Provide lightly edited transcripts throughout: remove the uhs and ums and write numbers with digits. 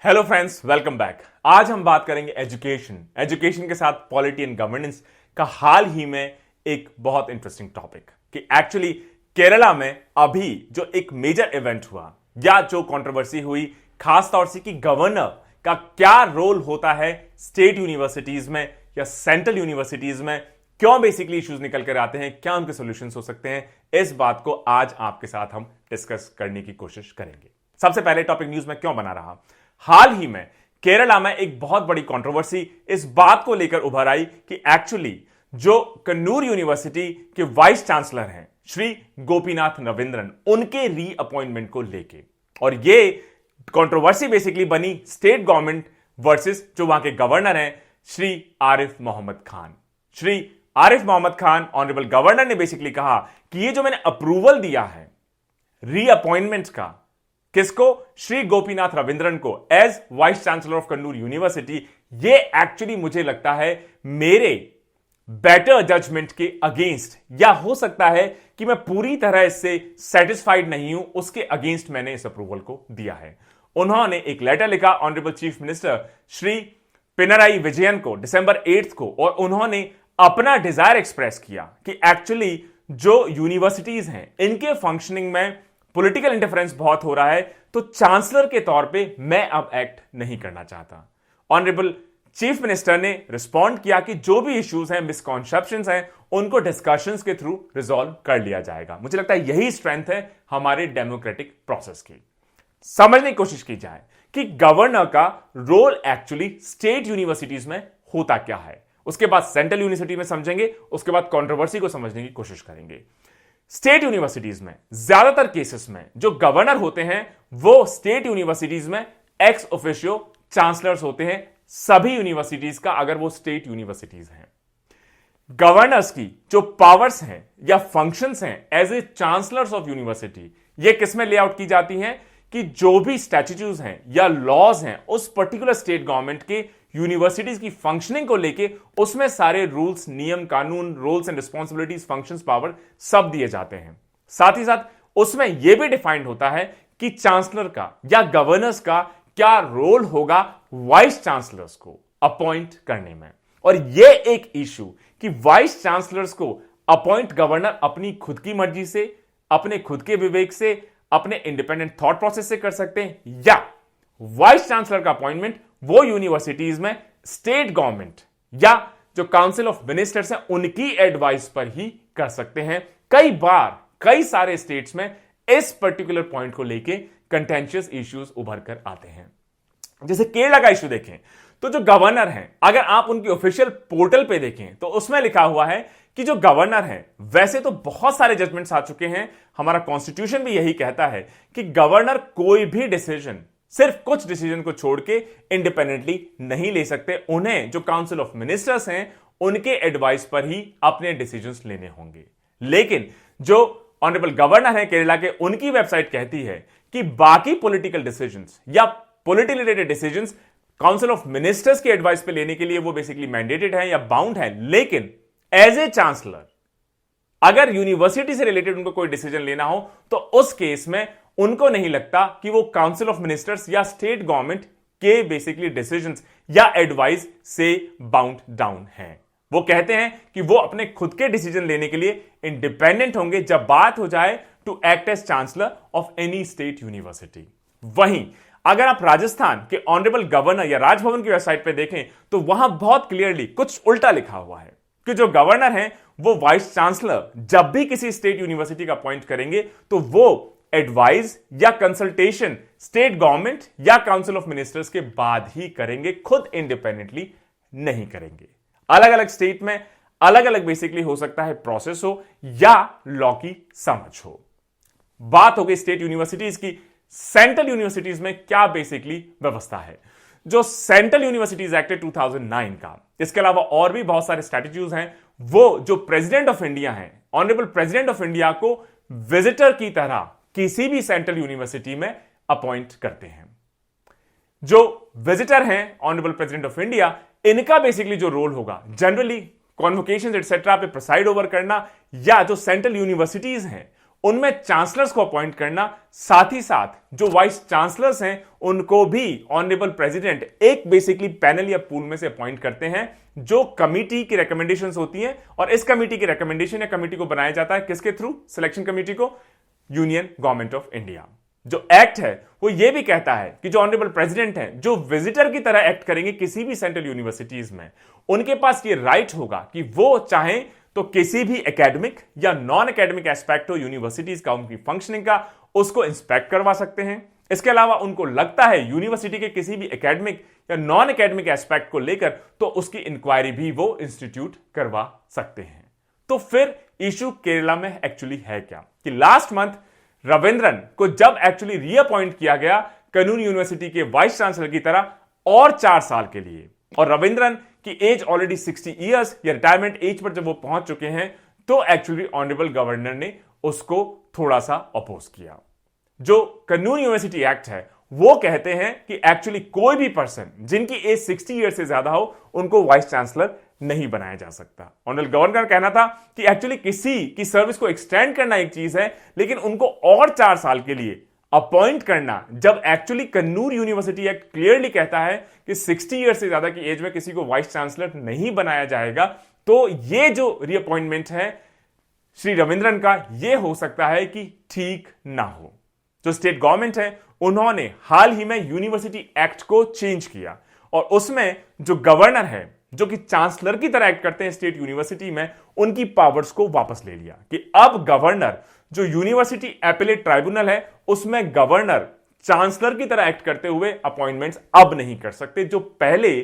Hello friends, welcome back. आज हम बात करेंगे एजुकेशन के साथ पॉलिटी एंड गवर्नेंस का हाल ही में एक बहुत इंटरेस्टिंग टॉपिक कि एक्चुअली केरला में अभी जो एक मेजर इवेंट हुआ या जो कंट्रोवर्सी हुई, खासतौर से कि गवर्नर का क्या रोल होता है स्टेट यूनिवर्सिटीज में या सेंट्रल यूनिवर्सिटीज में, क्यों बेसिकली इश्यूज निकल कर आते हैं, क्या उनके सॉल्यूशंस हो सकते हैं, इस बात को आज आपके साथ हम डिस्कस करने की कोशिश करेंगे। सबसे पहले टॉपिक न्यूज में क्यों बना रहा, हाल ही में केरला में एक बहुत बड़ी कंट्रोवर्सी इस बात को लेकर उभर आई कि एक्चुअली जो कन्नूर यूनिवर्सिटी के वाइस चांसलर हैं श्री गोपीनाथ रविंद्रन, उनके रीअपॉइंटमेंट को लेके, और ये कंट्रोवर्सी बेसिकली बनी स्टेट गवर्नमेंट वर्सेस जो वहां के गवर्नर हैं श्री आरिफ मोहम्मद खान। श्री आरिफ मोहम्मद खान ऑनरेबल गवर्नर ने बेसिकली कहा कि ये जो मैंने अप्रूवल दिया है रीअपॉइंटमेंट का, किसको? श्री गोपीनाथ रविंद्रन को as vice chancellor of Kannur university, ये एक्चुअली मुझे लगता है मेरे बेटर जजमेंट के अगेंस्ट, या हो सकता है कि मैं पूरी तरह इससे सेटिस्फाइड नहीं हूं, उसके अगेंस्ट मैंने इस अप्रूवल को दिया है। उन्होंने एक लेटर लिखा honourable chief minister Shri Pinarayi Vijayan को December 8 को, और उन्होंने अपना डिजायर एक्सप्रेस किया कि एक्चुअली जो यूनिवर्सिटीज हैं इनके फंक्शनिंग में पॉलिटिकल इंटरफेरेंस बहुत हो रहा है, तो चांसलर के तौर पे मैं अब एक्ट नहीं करना चाहता। ऑनरेबल चीफ मिनिस्टर ने रिस्पॉन्ड किया कि जो भी इश्यूज हैं, मिसकॉन्सेप्शंस हैं, उनको डिस्कशंस के थ्रू रिजॉल्व कर लिया जाएगा। मुझे लगता है यही स्ट्रेंथ है हमारे डेमोक्रेटिक प्रोसेस की। समझने की कोशिश की जाए कि गवर्नर का रोल एक्चुअली स्टेट यूनिवर्सिटीज में होता क्या है, उसके बाद सेंट्रल यूनिवर्सिटी में समझेंगे, उसके बाद कंट्रोवर्सी को समझने की कोशिश करेंगे। स्टेट यूनिवर्सिटीज में ज्यादातर केसेस में जो गवर्नर होते हैं वो स्टेट यूनिवर्सिटीज में एक्स ऑफिशियो चांसलर्स होते हैं, सभी यूनिवर्सिटीज का, अगर वो स्टेट यूनिवर्सिटीज हैं। गवर्नर्स की जो पावर्स हैं या फंक्शंस हैं as a chancellors of university, ये किसमें लेआउट की जाती हैं कि जो भी स्टैट्यूट्स हैं या लॉज हैं उस पर्टिकुलर स्टेट गवर्नमेंट के यूनिवर्सिटीज की फंक्शनिंग को लेके, उसमें सारे रूल्स, नियम कानून, roles and responsibilities, functions, power सब दिए जाते हैं। साथ ही साथ उसमें यह भी डिफाइंड होता है कि चांसलर का या गवर्नर्स का क्या रोल होगा वाइस चांसलर्स को अपॉइंट करने में। और यह एक इशू कि वाइस चांसलर्स को अपॉइंट गवर्नर अपनी खुद की मर्जी से, अपने खुद के विवेक से, अपने इंडिपेंडेंट थॉट प्रोसेस से कर सकते हैं, या वाइस चांसलर का अपॉइंटमेंट वो यूनिवर्सिटीज में स्टेट गवर्नमेंट या जो काउंसिल ऑफ मिनिस्टर्स हैं उनकी एडवाइस पर ही कर सकते हैं। कई बार कई सारे स्टेट्स में इस पर्टिकुलर पॉइंट को लेके कंटेंशियस इश्यूज उभर कर आते हैं। जैसे केरला का इश्यू देखें तो जो गवर्नर हैं, अगर आप उनकी ऑफिशियल पोर्टल पे देखें तो उसमें लिखा हुआ है कि जो गवर्नर हैं, वैसे तो बहुत सारे जजमेंट्स आ चुके हैं, हमारा कॉन्स्टिट्यूशन भी यही कहता है कि गवर्नर कोई भी डिसीजन, सिर्फ कुछ डिसीजन को छोड़ के इंडिपेंडेंटली नहीं ले सकते। उन्हें जो काउंसिल ऑफ मिनिस्टर्स हैं उनके एडवाइस पर ही अपने डिसीजंस लेने होंगे। लेकिन जो ऑनरेबल गवर्नर हैं केरला के, उनकी वेबसाइट कहती है कि बाकी पॉलिटिकल डिसीजंस या political related decisions council of ministers की एडवाइस पे लेने के लिए वो बेसिकली मैंडेटेड है या बाउंड है। लेकिन एज ए चांसलर अगर यूनिवर्सिटी से रिलेटेड उनको कोई डिसीजन लेना हो तो उस केस में उनको नहीं लगता कि वो काउंसिल ऑफ मिनिस्टर्स या स्टेट गवर्नमेंट के बेसिकली डिसीजंस या एडवाइस से बाउंड डाउन हैं। वो कहते हैं कि वो अपने खुद के डिसीजन लेने के लिए इंडिपेंडेंट होंगे जब बात हो जाए to act as chancellor of any state university. वहीं अगर आप राजस्थान के ऑनरेबल गवर्नर या राजभवन की वेबसाइट पे देखें तो वहां बहुत क्लियरली कुछ उल्टा लिखा हुआ है कि जो गवर्नर हैं वो वाइस चांसलर जब भी किसी स्टेट यूनिवर्सिटी का अपॉइंट करेंगे तो वो एडवाइस या कंसल्टेशन स्टेट गवर्नमेंट या काउंसिल ऑफ मिनिस्टर्स के बाद ही करेंगे, खुद इंडिपेंडेंटली नहीं करेंगे। अलग अलग स्टेट में अलग अलग बेसिकली हो सकता है प्रोसेस हो या लॉ की समझ हो। बात हो गई स्टेट यूनिवर्सिटीज की। सेंट्रल यूनिवर्सिटीज में क्या बेसिकली व्यवस्था है? जो सेंट्रल यूनिवर्सिटीज एक्ट 2009 का, इसके अलावा और भी बहुत सारे स्ट्रैटेजीज हैं, वो जो प्रेसिडेंट ऑफ इंडिया हैं, ऑनरेबल प्रेसिडेंट ऑफ इंडिया को विजिटर की तरह किसी भी सेंट्रल यूनिवर्सिटी में अपॉइंट करते हैं। जो विजिटर हैं ऑनरेबल प्रेसिडेंट ऑफ इंडिया, इनका बेसिकली जो रोल होगा जनरली कॉन्वोकेशंस एटसेट्रा पे प्रिसाइड ओवर करना, या जो सेंट्रल यूनिवर्सिटीज हैं उनमें चांसलर्स को अपॉइंट करना, साथ ही साथ जो वाइस चांसलर्स हैं उनको भी ऑनरेबल प्रेसिडेंट एक बेसिकली पैनल या पूल में से अपॉइंट करते हैं, जो कमिटी की रिकमेंडेशंस होती हैं। और इस कमिटी की रिकमेंडेशन या कमिटी को बनाया जाता है किसके थ्रू? सिलेक्शन कमिटी को, यूनियन गवर्नमेंट ऑफ इंडिया। जो एक्ट है वो ये भी कहता है कि जो ऑनरेबल प्रेसिडेंट हैं, जो विजिटर की तरह एक्ट करेंगे किसी भी सेंट्रल यूनिवर्सिटीज में, उनके पास ये राइट होगा कि वो चाहें तो किसी भी एकेडमिक या नॉन एकेडमिक एस्पेक्ट हो यूनिवर्सिटीज का, उनकी फंक्शनिंग का, उसको इंस्पेक्ट करवा सकते हैं। इसके अलावा उनको लगता है यूनिवर्सिटी के किसी भी एकेडमिक या नॉन एकेडमिक एस्पेक्ट को लेकर, तो उसकी इंक्वायरी भी वो इंस्टीट्यूट करवा सकते हैं। तो फिर इशू केरला में एक्चुअली है क्या कि लास्ट मंथ रविंद्रन को जब एक्चुअली रीअपॉइंट किया गया कनून यूनिवर्सिटी के वाइस चांसलर की तरह और 4 साल के लिए, और रविंद्रन की एज ऑलरेडी 60 इयर्स या रिटायरमेंट एज पर जब वो पहुंच चुके हैं, तो एक्चुअली ऑनरेबल गवर्नर ने उसको थोड़ा सा अपोज किया। जो कनून यूनिवर्सिटी एक्ट है वो कहते हैं कि एक्चुअली कोई भी पर्सन जिनकी एज 60 ईयर से ज्यादा हो, उनको वाइस चांसलर नहीं बनाया जा सकता। ऑनरेबल गवर्नर का कहना था कि एक्चुअली किसी की सर्विस को एक्सटेंड करना एक चीज है, लेकिन उनको और 4 साल के लिए अपॉइंट करना, जब actually Kannur university act clearly कहता है कि 60 ईयर से ज्यादा की एज में किसी को वाइस चांसलर नहीं बनाया जाएगा, तो ये जो रीअपॉइंटमेंट है श्री रविंद्रन का, ये हो सकता है कि ठीक ना हो। जो स्टेट गवर्नमेंट है उन्होंने हाल ही में यूनिवर्सिटी एक्ट को चेंज किया, और उसमें जो गवर्नर है, जो कि चांसलर की तरह एक्ट करते हैं स्टेट यूनिवर्सिटी में, उनकी पावर्स को वापस ले लिया कि अब गवर्नर, जो यूनिवर्सिटी एपेलेट ट्राइब्यूनल है, उसमें गवर्नर चांसलर की तरह एक्ट करते हुए अपॉइंटमेंट्स अब नहीं कर सकते, जो पहले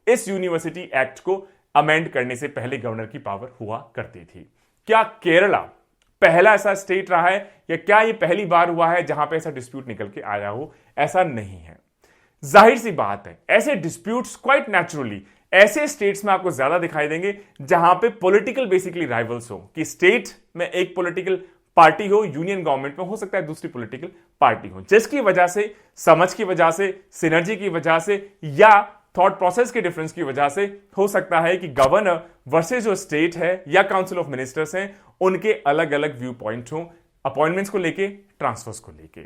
इस यूनिवर्सिटी एक्ट को अमेंड करने से पहले गवर्नर की पावर हुआ करती थी। क्या केरला पहला ऐसा स्टेट रहा है, या क्या यह पहली बार हुआ है जहां पे ऐसा डिस्प्यूट निकल के आया हो? ऐसा नहीं है। जाहिर सी बात है, ऐसे डिस्प्यूट्स क्वाइट नेचुरली ऐसे स्टेट्स में आपको ज्यादा दिखाई देंगे जहां पे पॉलिटिकल बेसिकली राइवल्स हो, कि स्टेट में एक पॉलिटिकल पार्टी हो, यूनियन गवर्नमेंट में हो सकता है दूसरी पॉलिटिकल पार्टी हो, जिसकी वजह से, समझ की वजह से, सिनर्जी की वजह से, या थॉट प्रोसेस के डिफरेंस की वजह से हो सकता है कि गवर्नर वर्सेस जो स्टेट है या काउंसिल ऑफ मिनिस्टर्स हैं, उनके अलग अलग व्यू पॉइंट हो अपॉइंटमेंट्स को लेके, ट्रांसफर्स को लेके।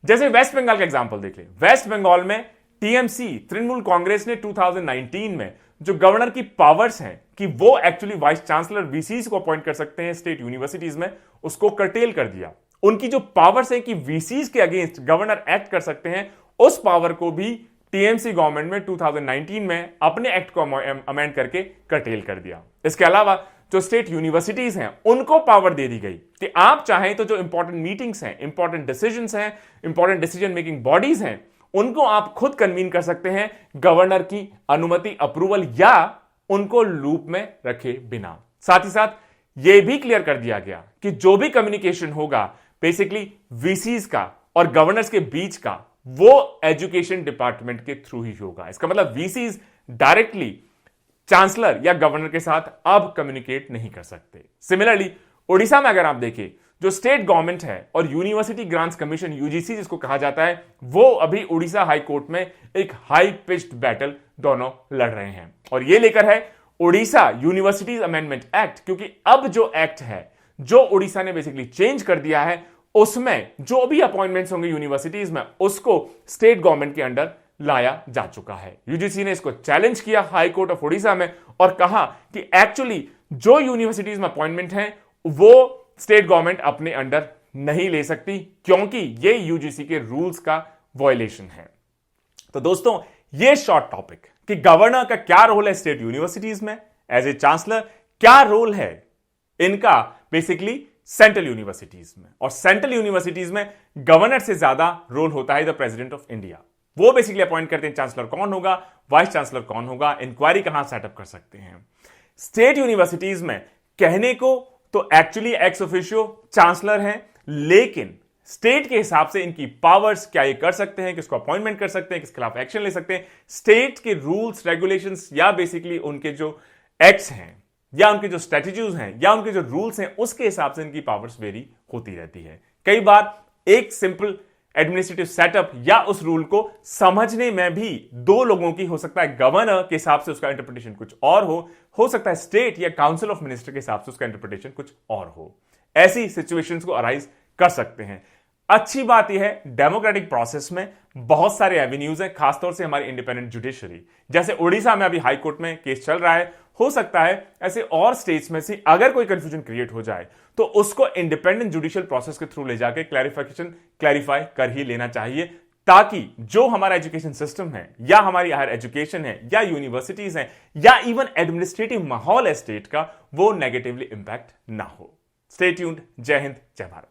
जैसे वेस्ट बंगाल का एग्जांपल देख ले। वेस्ट बंगाल में टीएमसी, तृणमूल कांग्रेस ने 2019 में जो गवर्नर की पावर्स हैं कि वो एक्चुअली वाइस चांसलर वीसीज को अपॉइंट कर सकते हैं स्टेट यूनिवर्सिटीज में, उसको कर्टेल कर दिया। उनकी जो पावर्स है कि वीसीज के अगेंस्ट गवर्नर एक्ट कर सकते हैं, उस पावर को भी टीएमसी गवर्नमेंट में 2019 में अपने एक्ट को अमेंड करके कर्टेल कर दिया। इसके अलावा जो स्टेट यूनिवर्सिटीज हैं उनको पावर दे दी गई कि आप चाहें तो जो इंपॉर्टेंट मीटिंग्स हैं, इंपॉर्टेंट डिसीजंस हैं, इंपॉर्टेंट डिसीजन मेकिंग बॉडीज हैं, उनको आप खुद कन्वीन कर सकते हैं गवर्नर की अनुमति, अप्रूवल या उनको लूप में रखे बिना। साथ ही साथ यह भी क्लियर कर दिया गया कि जो भी कम्युनिकेशन होगा बेसिकली वीसीज का और गवर्नर्स के बीच का, वो एजुकेशन डिपार्टमेंट के थ्रू ही होगा। इसका मतलब वीसीज डायरेक्टली चांसलर या गवर्नर के साथ अब कम्युनिकेट नहीं कर सकते। सिमिलरली ओडिशा में अगर आप देखें, जो स्टेट गवर्नमेंट है और यूनिवर्सिटी ग्रांट्स कमीशन यूजीसी जिसको कहा जाता है, वो अभी उड़ीसा हाई कोर्ट में एक हाई पिच्ड बैटल दोनों लड़ रहे हैं, और ये लेकर है उड़ीसा यूनिवर्सिटीज अमेंडमेंट एक्ट। क्योंकि अब जो एक्ट है जो उड़ीसा ने बेसिकली चेंज कर दिया है, उसमें जो भी अपॉइंटमेंट्स होंगे यूनिवर्सिटीज में, उसको स्टेट गवर्नमेंट के अंडर लाया जा चुका है। यूजीसी ने इसको चैलेंज किया हाई कोर्ट ऑफ उड़ीसा में और कहा कि एक्चुअली जो यूनिवर्सिटीज में अपॉइंटमेंट है वो स्टेट गवर्नमेंट अपने अंडर नहीं ले सकती, क्योंकि ये यूजीसी के रूल्स का वायलेशन है। तो दोस्तों, ये शॉर्ट टॉपिक कि गवर्नर का क्या रोल है स्टेट यूनिवर्सिटीज में एज ए चांसलर, क्या रोल है इनका बेसिकली सेंट्रल यूनिवर्सिटीज में, और सेंट्रल यूनिवर्सिटीज में गवर्नर से ज्यादा रोल होता है द प्रेसिडेंट ऑफ इंडिया। वो बेसिकली अपॉइंट करते हैं चांसलर कौन होगा, वाइस चांसलर कौन होगा, इंक्वायरी कहां सेटअप कर सकते हैं। स्टेट यूनिवर्सिटीज में कहने को तो एक्चुअली एक्स ऑफिशियो चांसलर हैं, लेकिन स्टेट के हिसाब से इनकी पावर्स, क्या ये कर सकते हैं, किसको अपॉइंटमेंट कर सकते हैं, किसके खिलाफ एक्शन ले सकते हैं, स्टेट के रूल्स रेगुलेशंस या बेसिकली उनके जो एक्ट्स हैं या उनके जो स्ट्रेटजीज हैं या उनके जो रूल्स हैं, उसके हिसाब से इनकी पावर्स वेरी होती रहती है। कई बार एक सिंपल एडमिनिस्ट्रेटिव सेटअप या उस रूल को समझने में भी दो लोगों की, हो सकता है गवर्नर के हिसाब से उसका इंटरप्रिटेशन कुछ और हो सकता है स्टेट या काउंसिल ऑफ मिनिस्टर के हिसाब से उसका इंटरप्रिटेशन कुछ और हो। ऐसी सिचुएशंस को अराइज कर सकते हैं। अच्छी बात यह है डेमोक्रेटिक प्रोसेस में बहुत सारे एवेन्यूज हैं, खासतौर से हमारी इंडिपेंडेंट जुडिशरी। जैसे उड़ीसा में अभी हाई कोर्ट में केस चल रहा है, हो सकता है ऐसे और स्टेट्स में से अगर कोई कंफ्यूजन क्रिएट हो जाए तो उसको इंडिपेंडेंट जुडिशियल प्रोसेस के थ्रू ले जाके क्लैरिफाई कर ही लेना चाहिए, ताकि जो हमारा एजुकेशन सिस्टम है या हमारी हायर एजुकेशन है या यूनिवर्सिटीज हैं या इवन एडमिनिस्ट्रेटिव माहौल है स्टेट का, वो नेगेटिवली इंपैक्ट ना हो। Stay tuned. जय हिंद, जय भारत।